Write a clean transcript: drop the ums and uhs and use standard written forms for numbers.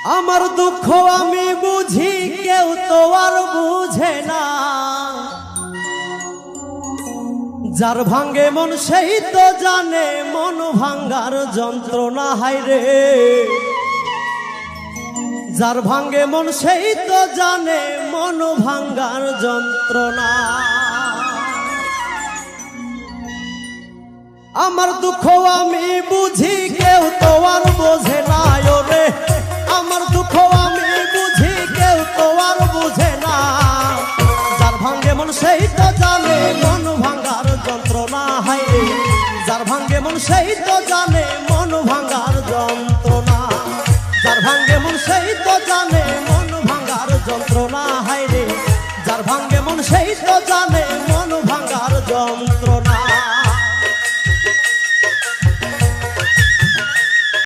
আমার দুঃখ আমি বুঝি কেউ তো আর বুঝে না, যার ভাঙ্গে মন সেই তো জানে মন ভাঙ্গার যন্ত্রণা। হায়রে যার ভাঙ্গে মন সেই তো জানে মন ভাঙ্গার যন্ত্রণা। আমার দুঃখ আমি বুঝি কেউ তো আর বোঝে না, ওরে আমার দুঃখ আমি বুঝি কেউ তো আর বুঝে না, যার ভাঙ্গে মন সেই তো জানে মন ভাঙ্গার যন্ত্রণা। হায়রে যার ভাঙ্গে মন সেই তো জানে